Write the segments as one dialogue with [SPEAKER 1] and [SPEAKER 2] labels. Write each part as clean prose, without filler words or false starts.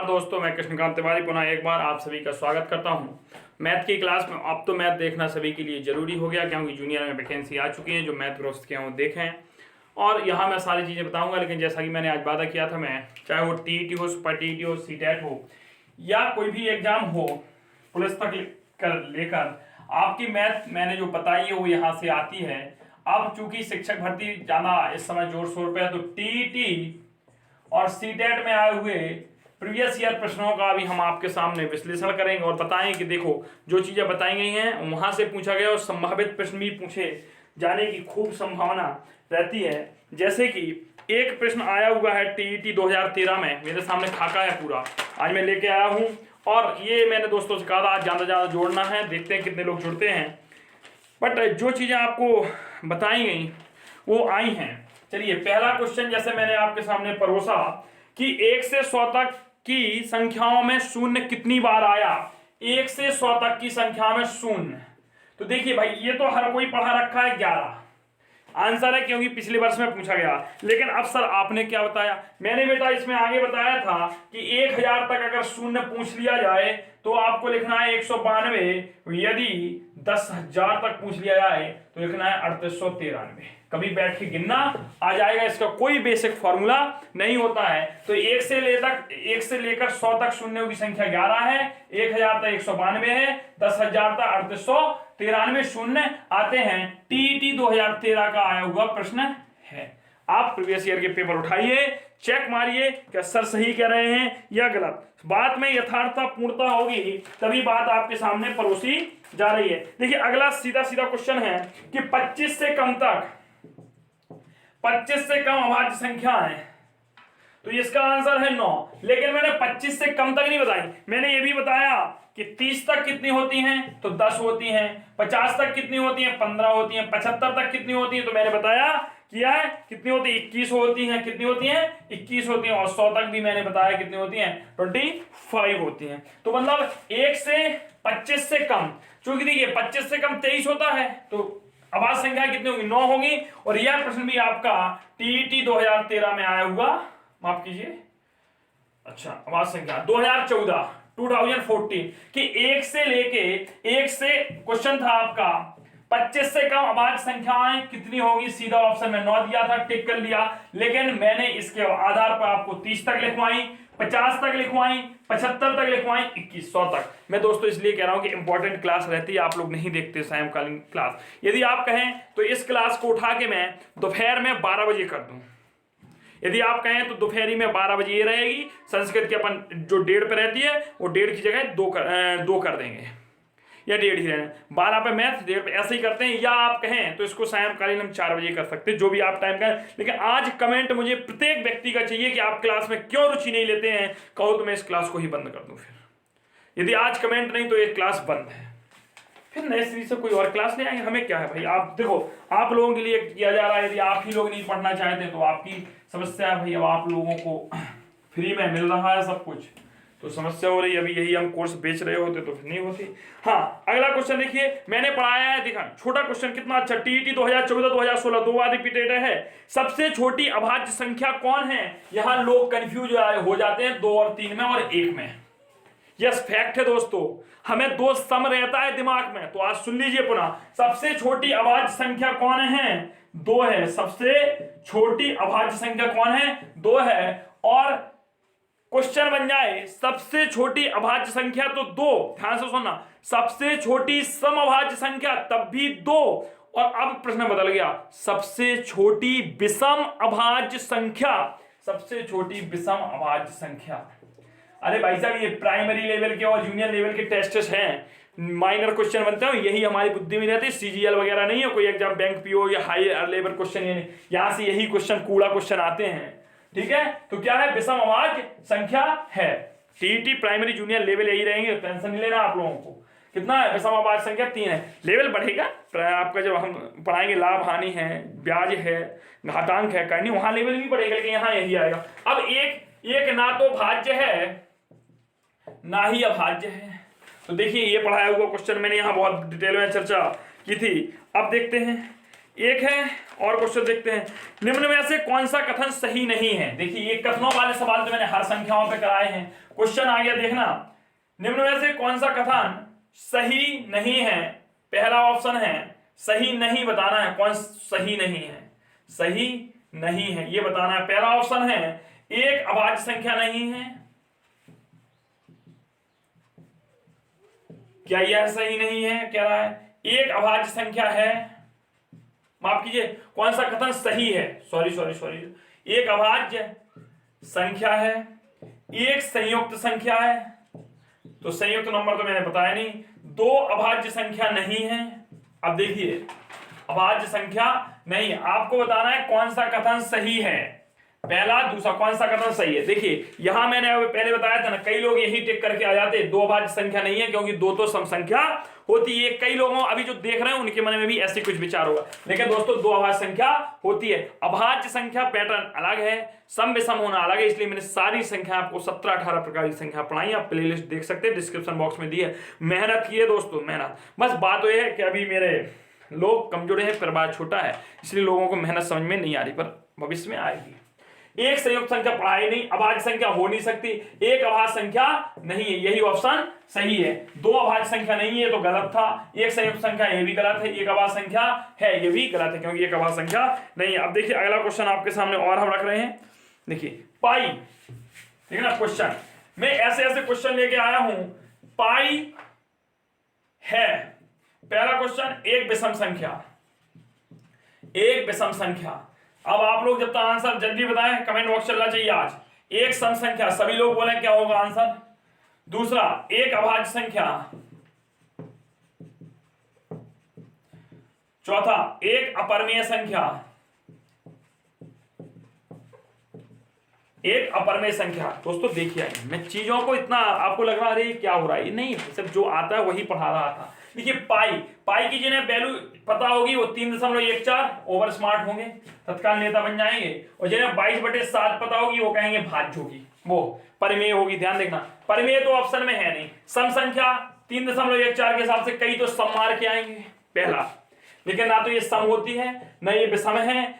[SPEAKER 1] नमस्कार दोस्तों, मैं कृष्णकांत तिवारी पुनः एक बार आप सभी का स्वागत करता हूं मैथ की क्लास में। अब तो मैथ देखना सभी के लिए ज़रूरी हो गया क्योंकि जूनियर में वैकेंसी आ चुकी है। जो मैथ ग्रुप्स के हैं वो देखें और यहाँ मैं सारी चीज़ें बताऊंगा। लेकिन जैसा कि मैंने आज वादा किया था, मैं चाहे वो टीईटी हो, सुपर टीईटी हो, सीटेट हो या कोई भी एग्जाम हो, पुलिस तक लेकर आपकी मैथ मैंने जो बताई है वो यहाँ से आती है। अब चूंकि शिक्षक भर्ती ज़्यादा इस समय जोर शोर पे है, तो टीईटी और सीटेट में आए हुए प्रीवियस ईयर प्रश्नों का भी हम आपके सामने विश्लेषण करेंगे और बताएं कि देखो जो चीजें बताई गई हैं वहां से पूछा गया और संभावित प्रश्न भी पूछे जाने की खूब संभावना रहती है। जैसे कि एक प्रश्न आया हुआ है टीईटी 2013 में, मेरे सामने खाका है पूरा, आज मैं लेके आया हूं और ये मैंने दोस्तों से कहा था आज ज्यादा जोड़ना है, देखते हैं कितने लोग जुड़ते हैं। बट जो चीजें आपको बताई गई वो आई हैं। चलिए, पहला क्वेश्चन जैसे मैंने आपके सामने परोसा कि 1 से 100 तक की संख्याओं में शून्य कितनी बार आया। 1 से 100 तक की संख्या में शून्य, तो देखिए भाई ये तो हर कोई पढ़ा रखा है 11 आंसर है क्योंकि पिछले वर्ष में पूछा गया। लेकिन अब सर आपने क्या बताया, मैंने बेटा इसमें आगे बताया था कि 1000 तक अगर शून्य पूछ लिया जाए तो आपको लिखना है 192, यदि 10,000 तक पूछ लिया जाए तो लिखना है 3893। कभी बैठ के गिनना आ जाएगा, इसका कोई बेसिक फॉर्मूला नहीं होता है। तो 1 से लेकर 100 तक शून्यों की संख्या 11 है, 1000 तक 192 है, 10,000 तक 3893 शून्य आते हैं। टीईटी 2013 का आया हुआ प्रश्न है। आप प्रीवियस ईयर के पेपर उठाइए, चेक मारिए क्या सर सही कह रहे हैं या गलत। बात में यथार्थता पूर्णता होगी तभी बात आपके सामने परोसी जा रही है। देखिए अगला सीधा क्वेश्चन है कि 25 से कम अभाज्य संख्या है, तो इसका आंसर है 9। लेकिन मैंने 25 से कम तक नहीं बताई, मैंने ये भी बताया कि 30 तक कितनी होती हैं तो 10 होती हैं, 50 तक कितनी होती हैं 15 होती हैं, 75 तक कितनी होती हैं तो मैंने बताया किया है कितनी होती है 21 होती हैं। कितनी होती हैं 21 होती हैं। और 100 तक भी मैंने बताया कितनी होती हैं 25 होती हैं। तो मतलब 1 से 25 से कम, चूंकि देखिए 25 से कम 23 होता है तो अभाज्य संख्या कितनी होगी 9 होगी। और यह प्रश्न भी आपका टीईटी 2013 में आया हुआ, माफ कीजिए, अच्छा अभाज्य संख्या 2014 कि 1 से क्वेश्चन था आपका 25 से कम अभाज्य संख्याएं कितनी होगी। सीधा ऑप्शन में 9 दिया था, टिक कर लिया। लेकिन मैंने इसके आधार पर आपको 30 तक लिखवाई, 50 तक लिखवाई, 75 तक लिखवाई, 2100 तक। मैं दोस्तों इसलिए कह रहा हूं कि इंपॉर्टेंट क्लास रहती है, आप लोग नहीं देखते सायंकालीन क्लास। यदि आप कहें तो इस क्लास को उठा के मैं दोपहर में 12 बजे कर दूं, यदि आप कहें तो दोपहरी में 12 बजे ये रहेगी। संस्कृत की अपन जो 1:30 पे रहती है वो 1:30 की जगह 2 कर देंगे या 1:30 ही रहना, 12 पे मैथ, 1:30 पे ऐसे ही करते हैं। या आप कहें तो इसको सायंकालीन हम 4 बजे कर सकते हैं, जो भी आप टाइम कहें। लेकिन आज कमेंट मुझे प्रत्येक व्यक्ति का चाहिए कि आप क्लास में क्यों रुचि नहीं लेते हैं। कहो तो मैं इस क्लास को ही बंद कर दूं। फिर यदि आज कमेंट नहीं तो ये क्लास बंद है, फिर नए सिरे से कोई और क्लास ले आएंगे। हमें क्या है भाई, आप देखो आप लोगों के लिए किया जा रहा है। यदि आप ही लोग नहीं पढ़ना चाहते तो आपकी समस्या है भाई। अब आप लोगों को फ्री में मिल रहा है सब कुछ तो समस्या हो रही है। अभी यही हम कोर्स बेच रहे होते तो फिर नहीं होती। हाँ, अगला क्वेश्चन देखिए, मैंने पढ़ाया है, देखा छोटा क्वेश्चन कितना अच्छा। टीईटी 2014-2016 2 बार रिपीटेड है। सबसे छोटी अभाज्य संख्या कौन है। यहां लोग कंफ्यूज हो जाते हैं 2 और 3 में और 1 में। यस फैक्ट है दोस्तों, हमें 2 सम रहता है दिमाग में। तो आज सुन लीजिए पुनः, सबसे छोटी अभाज्य संख्या कौन है 2 है। सबसे छोटी अभाज्य संख्या कौन है 2 है। और क्वेश्चन बन जाए सबसे छोटी अभाज्य संख्या तो 2, ध्यान से सुनना, सबसे छोटी समअभाज्य संख्या तब भी 2। और अब प्रश्न बदल गया, सबसे छोटी विषम अभाज्य संख्या, सबसे छोटी विषम अभाज्य संख्या। अरे भाई साहब, ये प्राइमरी लेवल के और जूनियर लेवल के टेस्ट हैं, माइनर क्वेश्चन बनते हैं, यही हमारी बुद्धि में रहती है। सीजीएल वगैरह नहीं है कोई एग्जाम, बैंक पीओ या हाई लेवल क्वेश्चन, यहां से यही क्वेश्चन कूड़ा क्वेश्चन आते हैं। ठीक है, तो क्या है विषम अभाज्य संख्या है। टीईटी प्राइमरी जूनियर लेवल यही रहेंगे, टेंशन नहीं लेना आप लोगों को। कितना है विषम अभाज्य संख्या 3 है। लेवल बढ़ेगा आपका जब हम पढ़ाएंगे, लाभ हानि है, ब्याज है, घातांक है, करनी, वहां लेवल भी बढ़ेगा। लेकिन यहाँ यही आएगा। अब एक ना तो भाज्य है ना ही अभाज्य है। तो देखिए ये पढ़ाया हुआ क्वेश्चन मैंने यहाँ बहुत डिटेल में चर्चा की थी। अब देखते हैं एक है और क्वेश्चन देखते हैं, निम्न में से कौन सा कथन सही नहीं है। देखिए ये कथनों वाले सवाल तो मैंने हर संख्याओं पे कराए हैं। क्वेश्चन आ गया, देखना, निम्न में से कौन सा कथन सही नहीं है। पहला ऑप्शन है सही नहीं, बताना है कौन सही नहीं है, सही नहीं है ये बताना है। पहला ऑप्शन है एक अभाज्य संख्या नहीं है, क्या यह सही नहीं है, कह रहा है एक अभाज्य संख्या है, माफ कीजिए कौन सा कथन सही है, सॉरी, एक अभाज्य संख्या है, एक संयुक्त संख्या है, तो संयुक्त नंबर तो मैंने बताया नहीं, दो अभाज्य संख्या नहीं है। अब देखिए अभाज्य संख्या नहीं, आपको बताना है कौन सा कथन सही है, पहला दूसरा कौन सा कथन सही है। देखिए यहां मैंने पहले बताया था ना, कई लोग यही टिक करके आ जाते, दो अभाज्य संख्या नहीं है, क्योंकि दो तो सम संख्या होती है। कई लोगों अभी जो देख रहे हैं उनके मन में भी ऐसे कुछ विचार होगा, लेकिन दोस्तों दो अभाज्य संख्या होती है। अभाज्य संख्या पैटर्न अलग है, सम विषम होना अलग है, इसलिए मैंने सारी संख्या आपको 17-18 प्रकार की संख्या पढ़ाई, आप प्लेलिस्ट देख सकते हैं, डिस्क्रिप्शन बॉक्स में दी है। मेहनत की है दोस्तों, मेहनत। बस बात यह है कि अभी मेरे लोग कमजोर है, परिवार छोटा है, इसलिए लोगों को मेहनत समझ में नहीं आ रही, पर भविष्य में आएगी। एक संयुक्त संख्या पढ़ाई नहीं, अभाज्य संख्या हो नहीं सकती, एक अभाज्य संख्या नहीं है, यही ऑप्शन सही है। दो अभाज्य संख्या नहीं है तो गलत था, एक संयुक्त संख्या ये भी गलत है, एक अभाज्य संख्या है ये भी गलत है, क्योंकि एक अभाज्य संख्या नहीं है। अब देखिए अगला क्वेश्चन आपके सामने और हम रख रहे हैं, देखिए पाई, ठीक है ना क्वेश्चन, मैं ऐसे ऐसे क्वेश्चन लेके आया हूं। पाई है पहला क्वेश्चन, एक विषम संख्या, एक विषम संख्या। अब आप लोग जब तक आंसर जल्दी बताएं, कमेंट बॉक्स चलना चाहिए आज। एक सम संख्या, सभी लोग बोले क्या होगा आंसर। दूसरा एक अभाज्य संख्या, चौथा एक अपरिमेय संख्या, एक अपरिमेय संख्या। दोस्तों देखिए मैं चीजों को इतना आपको लग रहा है अरे क्या हो रहा है, नहीं सिर्फ जो आता है वही पढ़ा रहा था। देखिए पाई की जिन्हें वैल्यू पता होगी वो 3.14 ओवर स्मार्ट होंगे, तत्काल नेता बन जाएंगे, और जिन्हें 22/7 पता होगी वो कहेंगे भाज्य होगी, वो परिमेय होगी। ध्यान देखना, परिमेय तो ऑप्शन में है नहीं। सम संख्या 3.14 के हिसाब से कई तो सम मार के आएंगे पहला, लेकिन ना तो ये सम होती है ना ये विषम है,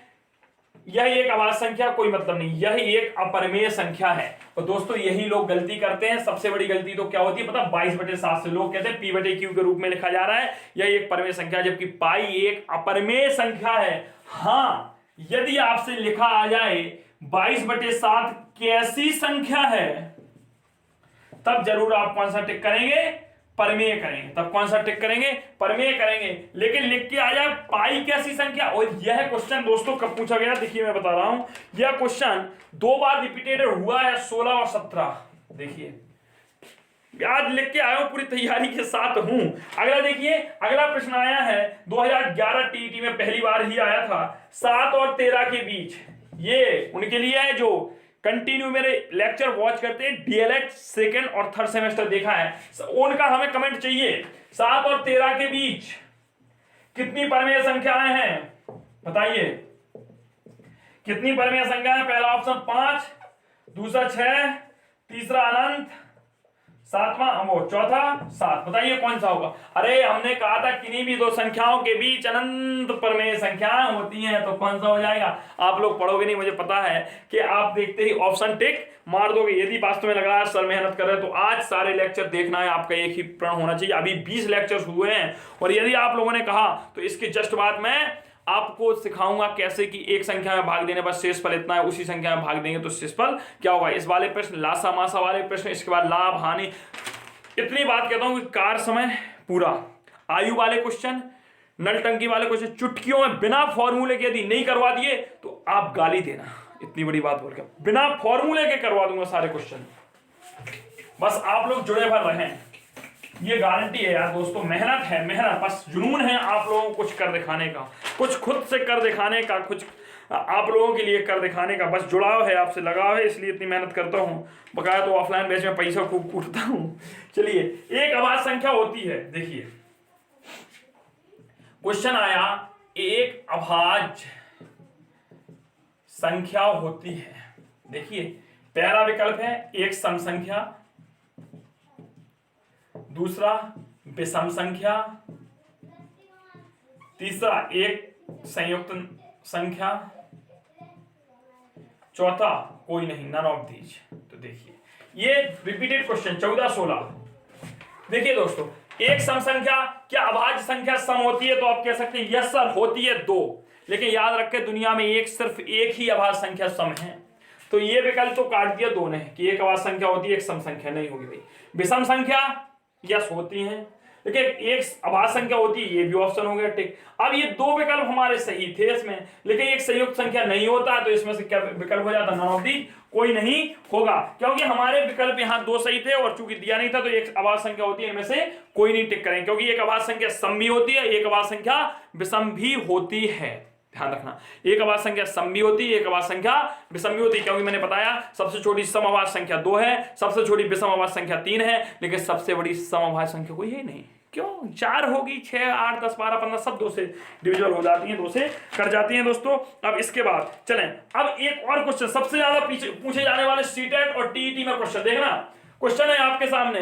[SPEAKER 1] यह एक अभाज्य संख्या कोई मतलब नहीं, यह एक अपरिमेय संख्या है। और दोस्तों यही लोग गलती करते हैं, सबसे बड़ी गलती तो क्या होती है पता, 22/7 से लोग कहते हैं p/q के रूप में लिखा जा रहा है, यह एक परिमेय संख्या, जबकि पाई एक अपरिमेय संख्या है। हाँ यदि आपसे लिखा आ जाए 22/7 कैसी संख्या है, तब जरूर आप कौन सा टिक करेंगे, परिमेय करेंगे, तब कौन सा टिक करेंगे, परिमेय करेंगे। लेकिन लिख के आ जाए पाई कैसी संख्या, और यह क्वेश्चन दोस्तों कब पूछा गया, देखिए मैं बता रहा हूं, यह क्वेश्चन 2 बार रिपीटेड हुआ है, 16 और 17। देखिए आज लिख के आया हूं, पूरी तैयारी के साथ हूं। अगला देखिए, अगला प्रश्न आया है 2011 टीईटी में पहली बार ही आया था, 7 और 13 के बीच। ये उनके लिए है जो कंटिन्यू मेरे लेक्चर वॉच करते हैं, डीएलएड सेकंड और थर्ड सेमेस्टर देखा है, उनका हमें कमेंट चाहिए। 7 और 13 के बीच कितनी परिमेय संख्याएं हैं, बताइए कितनी परिमेय संख्या है। पहला ऑप्शन 5, दूसरा 6, तीसरा अनंत, सातवां वो चौथा 7। बताइए कौन सा होगा। अरे हमने कहा था किन्हीं भी दो संख्याओं के बीच अनंत परिमेय संख्याएं होती हैं, तो कौन सा हो जाएगा। आप लोग पढ़ोगे नहीं, मुझे पता है कि आप देखते ही ऑप्शन टिक मार दोगे। यदि वास्तव में लग रहा है सर मेहनत कर रहे हैं, तो आज सारे लेक्चर देखना है आपका, एक ही प्रण होना चाहिए। अभी 20 लेक्चर हुए हैं, और यदि आप लोगों ने कहा तो इसके जस्ट बाद में आपको सिखाऊंगा कैसे कि एक संख्या में भाग देने पर शेषफल इतना है, उसी संख्या में भाग देंगे तो शेषफल क्या होगा। इस वाले प्रश्न, लासा मासा वाले प्रश्न, इसके बाद लाभ हानि। इतनी बात कहता हूं कि कार्य समय पूरा, आयु वाले क्वेश्चन, नल टंकी वाले क्वेश्चन, चुटकियों में बिना फॉर्मूले के यदि नहीं करवा दिए तो आप गाली देना। इतनी बड़ी बात बोलकर बिना फॉर्मूले के करवा दूंगा सारे क्वेश्चन, बस आप लोग जुड़े भर रहें, ये गारंटी है यार दोस्तों। मेहनत है, मेहनत, बस जुनून है आप लोगों को कुछ कर दिखाने का, कुछ खुद से कर दिखाने का, कुछ आप लोगों के लिए कर दिखाने का, बस जुड़ाव है, आपसे लगाव है, इसलिए इतनी मेहनत करता हूँ। बकाया तो ऑफलाइन बैच में पैसा खूब कूटता हूँ। चलिए, एक अभाज्य संख्या होती है, देखिए क्वेश्चन आया, एक अभाज्य संख्या होती है। देखिए पहला विकल्प है एक सम संख्या, दूसरा विषम संख्या, तीसरा एक संयुक्त संख्या, चौथा कोई नहीं, नन ऑफ दीज। तो देखिए ये रिपीटेड क्वेश्चन 14-16। देखिए दोस्तों, एक सम संख्या क्या अभाज्य संख्या सम होती है? तो आप कह सकते हैं यस सर होती है दो, लेकिन याद रखें दुनिया में सिर्फ एक ही अभाज्य संख्या सम है। तो ये विकल्प तो काट दिया दो ने कि एक अभाज्य संख्या होती है, एक सम संख्या नहीं होगी। भाई विषम संख्या यस होती है, लेकिन एक अभाज्य संख्या होती है, ये भी ऑप्शन हो गया टिक। अब ये दो विकल्प हमारे सही थे इसमें, लेकिन एक संयुक्त संख्या नहीं होता है, तो इसमें से क्या विकल्प हो जाता? नन ऑफ दी कोई नहीं होगा, क्योंकि हमारे विकल्प यहाँ दो सही थे और चूंकि दिया नहीं था, तो एक अभाज्य संख्या होती है, इनमें से कोई नहीं टिक करेंगे, क्योंकि एक अभाज्य संख्या सम भी होती है, एक अभाज्य संख्या विषम भी होती है। ध्यान रखना, एक अभाज्य संख्या सम भी होती है, एक अभाज्य संख्या विषम भी होती है, क्योंकि मैंने बताया सबसे छोटी सम अभाज्य संख्या 2 है, सबसे छोटी विषम अभाज्य संख्या 3 है, लेकिन सबसे बड़ी सम अभाज्य संख्या कोई है नहीं। क्यों? 4 होगी, 6, 8, 10, 12, 15 सब 2 से डिविजिबल हो जाती हैं, 2 से कट जाती हैं दोस्तों। अब इसके बाद चलें, अब एक और क्वेश्चन सबसे ज्यादा पूछे जाने वाले सीटेट और टीईटी में क्वेश्चन देखना। क्वेश्चन है आपके सामने,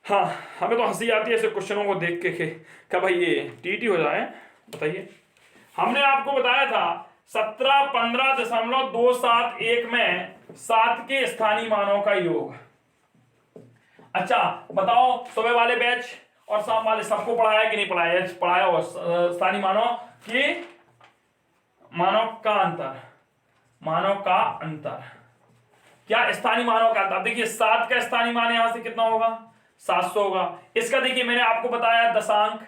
[SPEAKER 1] हाँ हमें तो हंसी आती है ऐसे क्वेश्चनों को देख के क्या भाई ये टीईटी हो जाए। बताइए, हमने आपको बताया था 17.15.271 में 7 के स्थानीय मानों का योग। अच्छा बताओ, सुबह वाले बैच और शाम वाले सबको पढ़ाया कि नहीं पढ़ाया? पढ़ाया हो। स्थानीय मानों की मानों का अंतर, मानों का अंतर क्या? स्थानीय मानों का अंतर। देखिए 7 का स्थानीय मान यहां से कितना होगा? 700 होगा। इसका देखिए मैंने आपको बताया दशांक,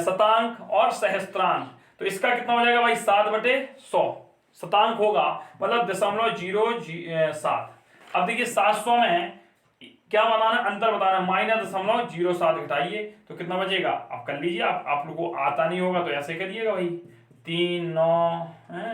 [SPEAKER 1] शतांक और सहस्त्रांक, तो इसका कितना हो जाएगा भाई? 7/100 शतांक होगा, मतलब 0.007। अब देखिए 700 में क्या बनाना? अंतर बताना, -0.07 घटाइए तो कितना बचेगा? आप कर लीजिए, आप लोगों को आता नहीं होगा तो ऐसे करिएगा भाई, 3 9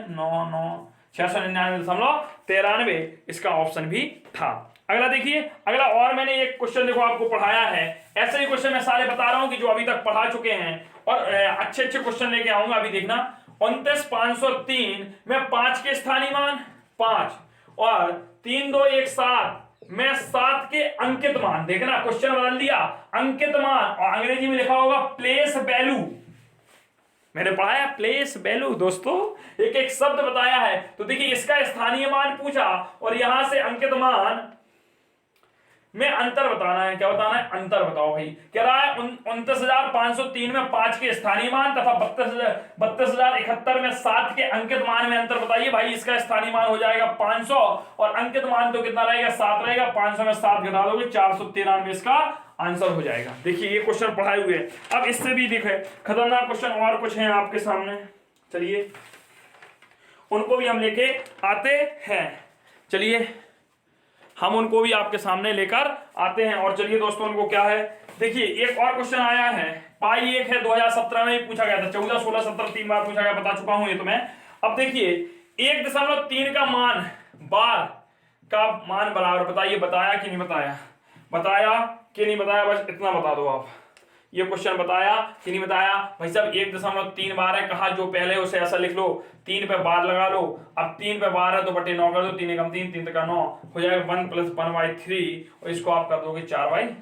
[SPEAKER 1] 9 9 699.93 इसका ऑप्शन भी था। अगला देखिए, अगला और मैंने एक क्वेश्चन देखो आपको पढ़ाया है, ऐसे ही क्वेश्चन मैं सारे बता रहा हूं कि जो अभी तक पढ़ा चुके हैं, और अच्छे अच्छे क्वेश्चन लेके आऊंगा। अभी देखना, 29,503 में 5 के स्थानीय मान 5 और 3217 में 7 के अंकित मान। देखना क्वेश्चन बदल दिया, अंकित मान, और अंग्रेजी में लिखा होगा प्लेस वैल्यू। मैंने पढ़ाया प्लेस वैल्यू दोस्तों, एक एक शब्द बताया है। तो देखिए इसका स्थानीय मान पूछा और यहां से अंकित मान में अंतर बताना है। क्या बताना है? अंतर बताओ भाई। कह रहा है 29,503 में 5 के स्थानीय मान तथा 32,071 में 7 के अंकित मान में अंतर बताइए। भाई इसका स्थानीय मान हो जाएगा 500 और अंकित मान तो कितना रहेगा? 7 रहेगा। 500 में 7 घटा दोगे 493 इसका आंसर हो जाएगा। देखिए ये क्वेश्चन पढ़ाए हुए। अब इससे भी देखे खतरनाक क्वेश्चन और कुछ हैं आपके सामने, चलिए उनको भी हम लेके आते हैं। चलिए हम उनको भी आपके सामने लेकर आते हैं। और चलिए दोस्तों उनको क्या है, देखिए एक और क्वेश्चन आया है, पाई 1 है, 2017 में ही पूछा गया था। 14, 16, 17 3 बार पूछा गया, बता चुका हूं ये तो मैं। अब देखिए 1.3 का मान बार का मान बराबर, बताइए बताया कि नहीं बताया? बताया कि नहीं बताया? बस इतना बता दो आप, ये क्वेश्चन बताया कि नहीं बताया? भाई साहब 1.3 बार है, कहा जो पहले उसे ऐसा लिख लो, 3 पे बार लगा लो। अब 3 पे बार है तो बटे 9 कर दो, 3 एकम 3, 3 का 9 हो जाएगा 1 + 1/3 और इसको आप कर दोगे 4/3।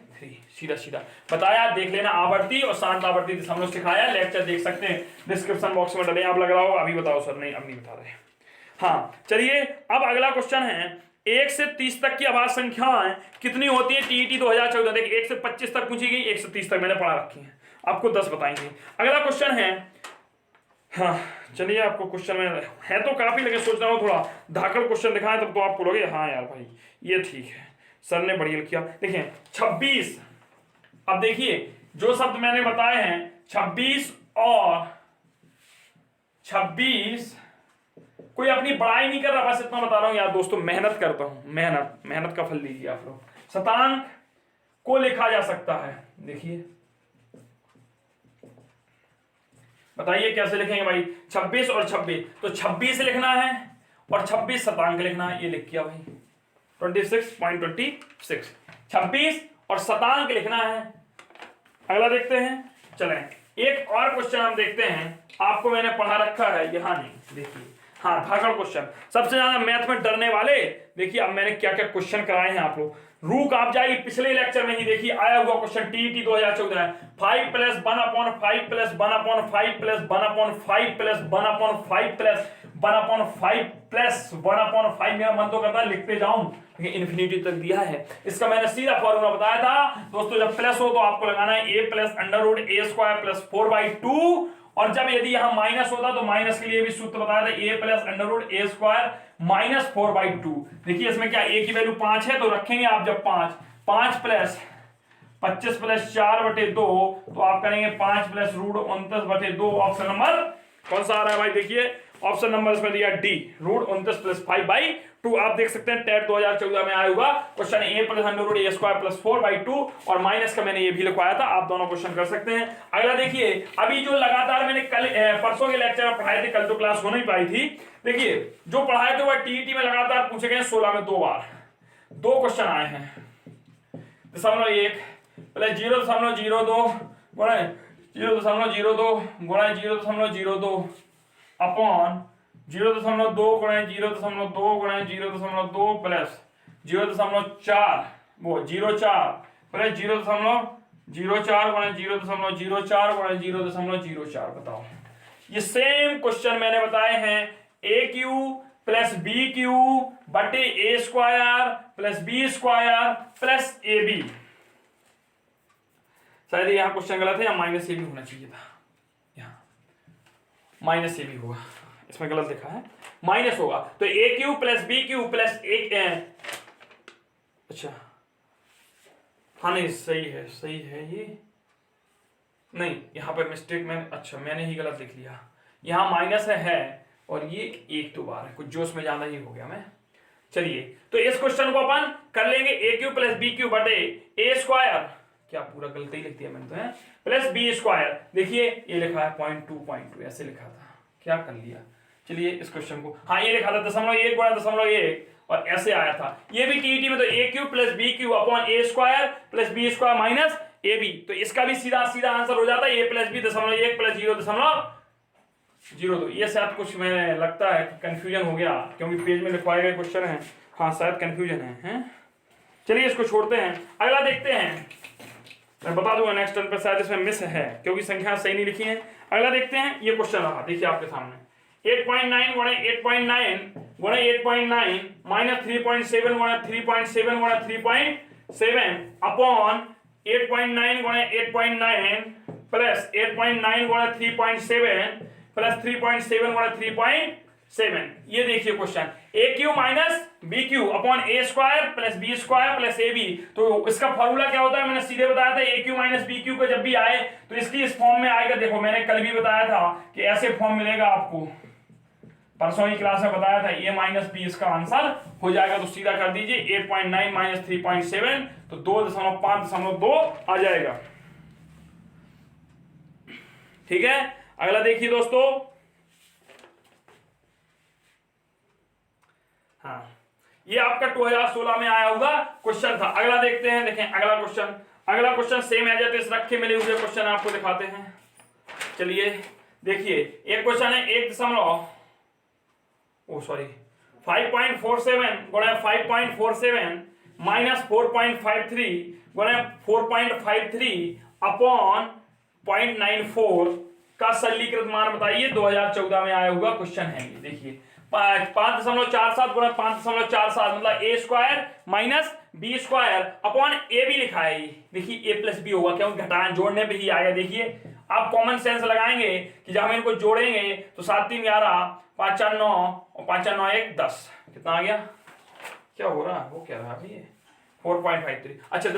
[SPEAKER 1] सीधा सीधा बताया, देख लेना। आवर्ती और शांत आवर्ती दशमलव सिखाया, लेक्चर देख सकते हैं डिस्क्रिप्शन बॉक्स में डले। आप लग रहा होगा अभी बताओ सर, नहीं अब नहीं बता रहे। हाँ चलिए अब अगला क्वेश्चन है, 1 से 30 तक की अभाज्य संख्याएं कितनी होती है? टीईटी 2014। देखिए 1 से 25 तक पूछी गई, 1 से 30 तक मैंने पढ़ा रखी है, आपको 10 बताएंगे। अगला क्वेश्चन है, हाँ चलिए आपको क्वेश्चन में है तो काफी, लेकिन सोच रहा हूँ थोड़ा धाकड़ क्वेश्चन दिखाएं तब तो आप बोलोगे हाँ यार भाई ये ठीक है, सर ने बढ़िया किया। देखिए 26, अब देखिए जो शब्द मैंने बताए हैं 26 और 26, कोई अपनी बड़ाई नहीं कर रहा, बस इतना बता रहा हूं यार दोस्तों, मेहनत करता हूं, मेहनत का फल लीजिए आप लोग। शतांक को लिखा जा सकता है, देखिए बताइए कैसे लिखेंगे भाई? 26 और 26, तो 26 लिखना है और 26 शतांक लिखना है, ये लिख किया भाई 26.26, 26 और शतांक लिखना है। अगला देखते हैं, चलें एक और क्वेश्चन हम देखते हैं, आपको मैंने पढ़ा रखा है यहाँ नहीं, देखिए हाँ धाकड़ क्वेश्चन। सबसे ज्यादा मैथ में डरने वाले देखिए अब मैंने क्या क्या क्वेश्चन कराए हैं आप लोग, रूक आप जाइए पिछले लेक्चर में ही देखिए आया हुआ क्वेश्चन टीईटी 2014 है, 5 plus 1/5 plus 1/5 plus 1/5 plus 1/5 plus 1/5 plus 1/5, मेरा मन तो करता है लिखते जाऊं लेकिन इन्फिनिटी तक दिया है। इसका मैंने सीधा फॉर्मूला बताया था दोस्तों, जब प्लस हो तो आपको लगाना है a plus under root A square plus 4/2, और जब यदि यहां माइनस होता तो माइनस के लिए भी सूत्र बताया था a plus under root A square minus 4/2। देखिए इसमें क्या a की वैल्यू 5 है तो रखेंगे आप, जब 5 प्लस 25 प्लस 4/2 तो आप करेंगे 5 प्लस रूट 29/2। ऑप्शन नंबर कौन सा आ रहा है भाई, देखिए ऑप्शन नंबर इसमें दिया डी, रूट 29 प्लस 5/2। आप देख सकते हैं टेट 2014 में आया हुआ question a plus under root A square plus 4/2, और माइनस का मैंने ये भी लिखवाया था, आप दोनों क्वेश्चन कर सकते हैं। अगला देखिए, अभी जो लगातार मैंने कल परसों के लेक्चर में पढ़ाए थे, कल तो क्लास हो नहीं पाई थी, देखिए जो पढ़ाए थे वह टीईटी में लगातार पूछे गए 16 में 2 बार 2 क्वेश्चन आए हैं। 0.1 प्लस 0.02 गुणा 0.02 गुणा 0.02 अपॉन 0.2 गुणा 0.2 गुणा 0.2 प्लस 0.4 वो 0.4 प्लस 0.04 गुणा 0.04 गुणा 0.04। बताओ, ये सेम क्वेश्चन मैंने बताए हैं A cube plus B cube बटे A square plus B square plus A B. शायद यहां क्वेश्चन गलत है, या माइनस ए भी होना चाहिए था, यहां माइनस ए भी होगा, इसमें गलत लिखा है, माइनस होगा तो A cube plus B cube plus अच्छा हाँ नहीं सही है ये, नहीं यहां पर मिस्टेक मैंने, अच्छा मैंने ही गलत लिख लिया, यहां माइनस है और ये 1 2 बार है, कुछ जोश में ज्यादा ही हो गया मैं। चलिए तो इस क्वेश्चन को अपन कर लेंगे ए क्यू प्लस बी क्यू बटे ए स्क्वायर, क्या पूरा गलती लिख दिया मैंने तो है, प्लस बी स्क्वायर। देखिए ये लिखा है 0.2 ऐसे लिखा था, क्या कर लिया। चलिए इस क्वेश्चन को, हाँ ये लिखा था 0.1 गुणा 0.1 और ऐसे आया था, ये भी टीईटी में तो A cube plus B Q upon A square plus B square minus A B, तो इसका भी सीधा सीधा आंसर हो जाता है ए प्लस बी 0.1 प्लस 0.02। ये शायद कुछ में लगता है कि कंफ्यूजन हो गया, क्योंकि पेज में लिखवाए गए क्वेश्चन है, हाँ शायद कंफ्यूजन है। चलिए इसको छोड़ते हैं, अगला देखते हैं, मैं बता दूंगा नेक्स्ट टर्न पर शायद इसमें मिस है क्योंकि संख्या सही नहीं लिखी है। अगला देखते हैं, ये क्वेश्चन रहा, देखिए आपके सामने 8.9 गुणा 8.9 गुणा 8.9 माइनस 3.7 गुणा 3.7 गुणा 3.7 अपॉन 8.9 गुणा 8.9 प्लस 8.9 गुणा 3.7 प्लस 3.7 गुणा 3.7। ये देखिए question a q minus b Q upon A square plus B square plus A B, तो इसका फॉर्मूला क्या होता है, मैंने सीधे बताया था ए क्यू माइनस बी क्यू को जब भी आए तो इसकी इस फॉर्म में आएगा। देखो मैंने कल भी बताया था कि ऐसे फॉर्म मिलेगा आपको, परसों की क्लास में बताया था, ए माइनस बी इसका आंसर हो जाएगा, तो सीधा कर दीजिए 8.9 माइनस 3.7 तो 2.5.2 आ जाएगा। ठीक है, अगला देखिए दोस्तों, हाँ ये आपका 2016 में आया हुआ क्वेश्चन था। अगला देखते हैं, देखें अगला question same as it is रखे मिले हुए क्वेश्चन आपको दिखाते हैं। चलिए देखिए, एक क्वेश्चन है 5.47 गुणा 5.47 माइनस 4.53 गुणा 4.53 अपॉन 0.94 का सरलीकृत मान बताइए। 2014 में आया हुआ क्वेश्चन है ये, देखिए 5.47 गुणा 5.47 मतलब A square minus B square upon A भी लिखा है, देखिए ए प्लस बी होगा क्योंकि घटाना जोड़ने पे ही आएगा। देखिए आप कॉमन सेंस लगाएंगे कि जब हम इनको जोड़ेंगे तो 7 3 11 5 4 9 और 5 4 9 1 10, कितना आ गया, क्या हो रहा है, वो क्या रहा है 4.53, अच्छा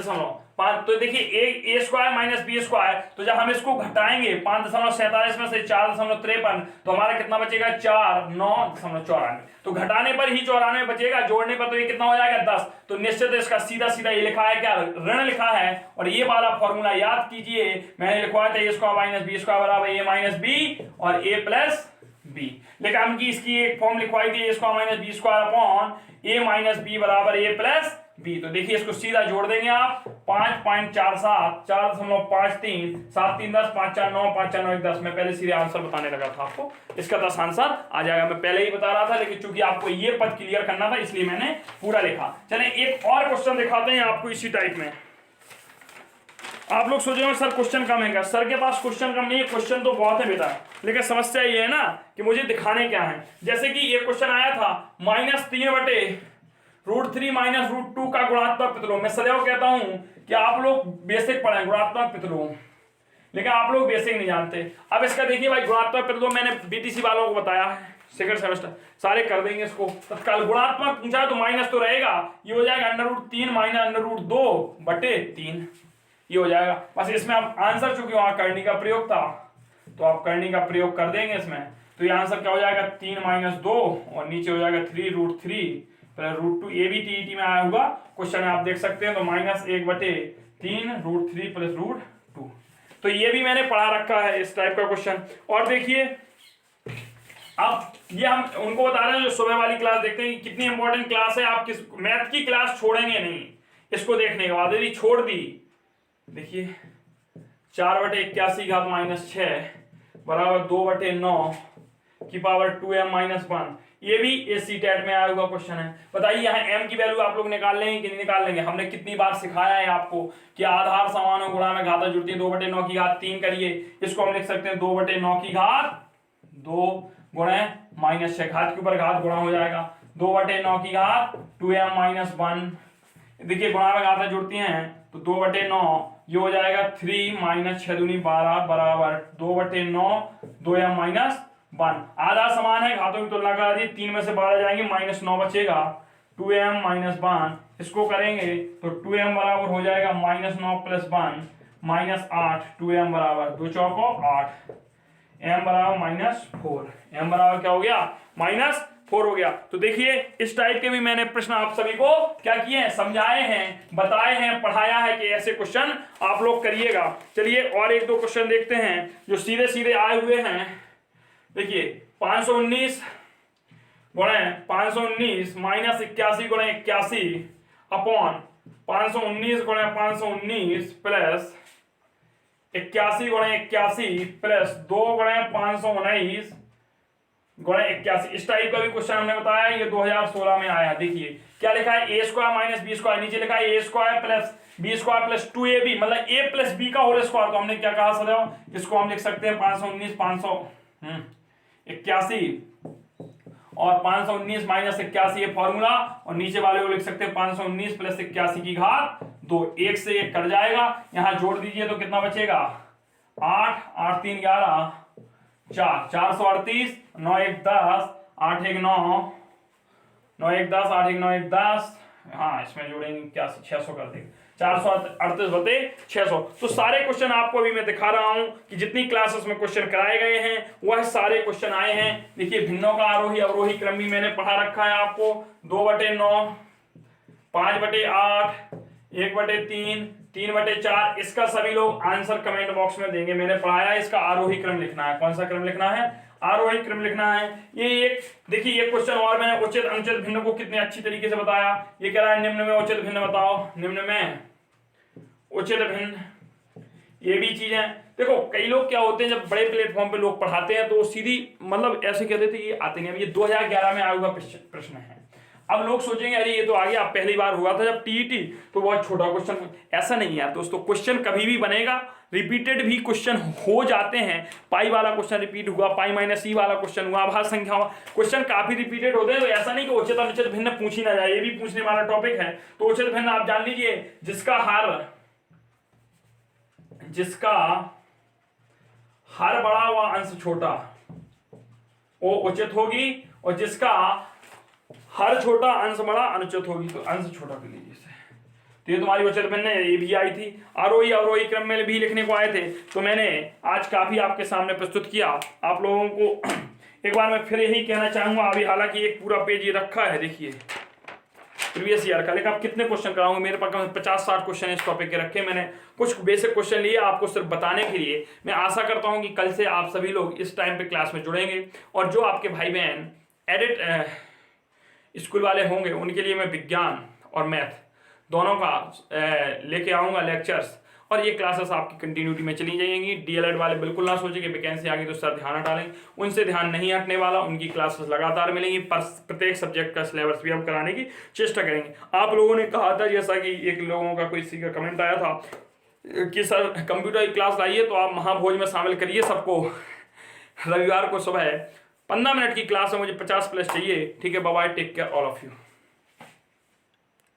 [SPEAKER 1] 5, तो देखिए ए स्क्वायर माइनस बी स्क्वायर, तो जब हम इसको घटाएंगे 5.47 में से 4.53 तो हमारा कितना बचेगा 4 9.94, तो घटाने पर ही 94 बचेगा, जोड़ने पर तो ये कितना हो जाएगा 10। तो निश्चित इसका सीधा सीधा ये लिखा है, क्या ऋण लिखा है, और ये वाला फॉर्मूला याद कीजिए, मैंने लिखवाया था ए स्क्वायर माइनस बी स्क्वायर बराबर ए माइनस बी और ए प्लस बी, लेकिन हम इसकी एक फॉर्म लिखवाई थी A square minus B square upon A minus B बराबर ए प्लस बी। तो देखिए इसको सीधा जोड़ देंगे आप, 5.47, 4.53, 7 3 10, 5 4 9, 5 4 9 1 10। मैं पहले सीधे आंसर बताने लगा था आपको, इसका 10 आंसर आ जाएगा। मैं पहले ही बता रहा था, लेकिन चूंकि आपको ये पद क्लियर करना था इसलिए मैंने पूरा लिखा। चले एक और क्वेश्चन दिखाते हैं आपको इसी टाइप में। आप लोग सोचेंगे सर क्वेश्चन कम है क्या? सर के पास क्वेश्चन कम नहीं है, क्वेश्चन तो बहुत है बेटा, लेकिन समस्या ये है ना कि मुझे दिखाने क्या है। जैसे कि ये क्वेश्चन आया था -3/√3 -√2 का गुणात्मक प्रतिलोम। मैं सदैव कहता हूं कि आप लोग बेसिक पढ़ें गुणात्मक प्रतिलोम, लेकिन आप लोग बेसिक नहीं जानते। अब इसका देखिए भाई, गुणात्मक प्रतिलोम मैंने बीटीसी वालों को बताया है, सेकंड सेमेस्टर सारे कर देंगे इसको तत्काल। गुणात्मक पूछा तो माइनस तो रहेगा, ये हो जाएगा √3 -√2/3, ये हो जाएगा। बस इसमें आप आंसर, चूंकि वहां करनी का प्रयोग था तो आप करनी का प्रयोग कर देंगे इसमें, तो ये आंसर क्या हो जाएगा 3 - 2 और नीचे हो जाएगा 3√3 + √2। ये भी टीईटी में आया होगा क्वेश्चन है, आप देख सकते हैं। तो -1/3 √3 + √2। तो ये भी मैंने पढ़ा रखा है इस टाइप का क्वेश्चन। और देखिए अब ये हम उनको बता रहे हैं जो सुबह वाली क्लास देखते हैं, कितनी इंपॉर्टेंट क्लास है। आप किस मैथ की क्लास छोड़ेंगे नहीं इसको देखने के बाद। यदि छोड़ दी, देखिए 4/81 घात -6 बराबर 2/9 की पावर 2m-1। ये भी एसी टेट में आया हुआ क्वेश्चन है। बताइए यहाँ m की वैल्यू आप लोग निकाल लेंगे कि नहीं निकाल लेंगे? हमने कितनी बार सिखाया है आपको कि आधार समान हो, गुणा में घाता जुड़ती है, 2/9 की घात 3 करिए, इसको हम लिख सकते हैं 2/9 की घात 2 गुणे -6, घात के ऊपर घात गुणा हो जाएगा, 2/9 की घात 2m-1। देखिए गुणा में घाता जुड़ती हैं तो 2/9 ये हो जाएगा 3 - 6 दूनी 12 बराबर 2/9 2m-1। आधा समान है, घातों की तुलना करा दी, 3 में से 12 जाएंगे -9 बचेगा, 2m-1 इसको करेंगे तो 2m बराबर हो जाएगा -9 + 1 -8, 2m बराबर 2 चौको 8, m बराबर -4, m बराबर क्या हो गया -4 हो गया। तो देखिए इस टाइप के भी मैंने प्रश्न आप सभी को क्या किए हैं, समझाए हैं, बताए हैं, पढ़ाया है कि ऐसे क्वेश्चन आप लोग करिएगा। चलिए और एक दो क्वेश्चन देखते हैं जो सीधे सीधे आए हुए हैं। देखिए 519 गुणे 519 -81 गुणे 81 अपॉन 519 गुणे 519 प्लस 81 गुणे 81 प्लस 2 गुणे 519 गुणे 81। इस टाइप का भी क्वेश्चन हमने बताया, ये 2016 में आया। देखिए क्या लिखा है, a² - b², नीचे लिखा है a² + b² + 2ab, मतलब a + b का होल स्क्वायर। तो हमने क्या कहा सदैव, इसको हम लिख सकते हैं 519 581 और 519 - 81 ये फॉर्मूला, और नीचे वाले को लिख सकते हैं 519 + 81 की घात 2। 1 से 1 कट जाएगा, यहां जोड़ दीजिए तो कितना बचेगा 8 8 3 11 4 438 9 1 10 8 1 9 9 1 10 8 1 9 1 10। हाँ इसमें जोड़ेंगे क्या 600 कर देंगे, 438/600। तो सारे क्वेश्चन आपको अभी मैं दिखा रहा हूं कि जितनी क्लासेस में क्वेश्चन कराए गए हैं वह सारे क्वेश्चन आए हैं। देखिए भिन्नों का आरोही अवरोही क्रम भी मैंने पढ़ा रखा है आपको, 2/9 5/8 1/3 3/4। इसका सभी लोग आंसर कमेंट बॉक्स में देंगे, मैंने पढ़ाया है। इसका आरोही क्रम लिखना है। कौन सा क्रम लिखना है? आरोही क्रम लिखना है। ये एक देखिए ये क्वेश्चन और मैंने उचित अनुचित भिन्न को कितने अच्छी तरीके से बताया। ये कह रहा है निम्न में उचित भिन्न बताओ, निम्न में उचित भिन्न, ये भी चीजें। देखो कई लोग क्या होते हैं, जब बड़े प्लेटफॉर्म पे लोग पढ़ाते हैं तो सीधी मतलब ऐसे कहते थे ये आते नहीं। अब ये 2011 में आया हुआ प्रश्न है। अब लोग सोचेंगे अरे ये तो आ गया, अब पहली बार हुआ था जब टीईटी तो बहुत छोटा क्वेश्चन। ऐसा नहीं है दोस्तों, क्वेश्चन कभी भी बनेगा, रिपीटेड भी क्वेश्चन हो जाते हैं। पाई वाला क्वेश्चन रिपीट हुआ, पाई - e वाला क्वेश्चन हुआ, आभास संख्या हुआ, क्वेश्चन काफी रिपीटेड होते हैं। तो ऐसा नहीं कि उचित अनुचित भिन्न पूछ ही ना जाए, ये भी पूछने वाला टॉपिक है। तो उचित भिन्न आप जान लीजिए, जिसका हर बड़ा हुआ अंश छोटा वो उचित होगी, और जिसका हर छोटा अंश बड़ा अनुचित होगी। तो अंश छोटा कर लीजिए इसे। तो ये तुम्हारी उचित भिन्न है, ये भी आई थी। आरोही अवरोही क्रम में भी लिखने को आए थे, तो मैंने आज काफी आपके सामने प्रस्तुत किया आप लोगों को। एक बार मैं फिर यही कहना चाहूंगा, अभी हालांकि एक पूरा पेज ये रखा है, देखिए प्रीवियस ईयर का, लेकिन आप कितने क्वेश्चन कराऊंगे, मेरे पास 50-60 क्वेश्चन इस टॉपिक के रखे। मैंने कुछ बेसिक क्वेश्चन लिए आपको सिर्फ बताने के लिए। मैं आशा करता हूं कि कल से आप सभी लोग इस टाइम पे क्लास में जुड़ेंगे, और जो आपके भाई बहन एडिट स्कूल वाले होंगे उनके लिए मैं विज्ञान और मैथ दोनों का लेके आऊँगा लेक्चर्स, और ये क्लासेस आपकी कंटिन्यूटी में चली जाएंगी। डीएलएड वाले बिल्कुल ना सोचें कि वैकेंसी आ गई तो सर ध्यान हटा लेंगे, उनसे ध्यान नहीं हटने वाला। उनकी क्लासेस लगातार मिलेंगी, पर प्रत्येक सब्जेक्ट का सिलेबस भी हम कराने की चेष्टा करेंगे। आप लोगों ने कहा था, जैसा कि एक लोगों का कोई सी का कमेंट आया था कि सर कंप्यूटर की क्लास लाइए तो आप महाभोज में शामिल करिए सबको। रविवार को सुबह 15 मिनट की क्लास है, मुझे 50 प्लस चाहिए। ठीक है, bye bye, take care all of you.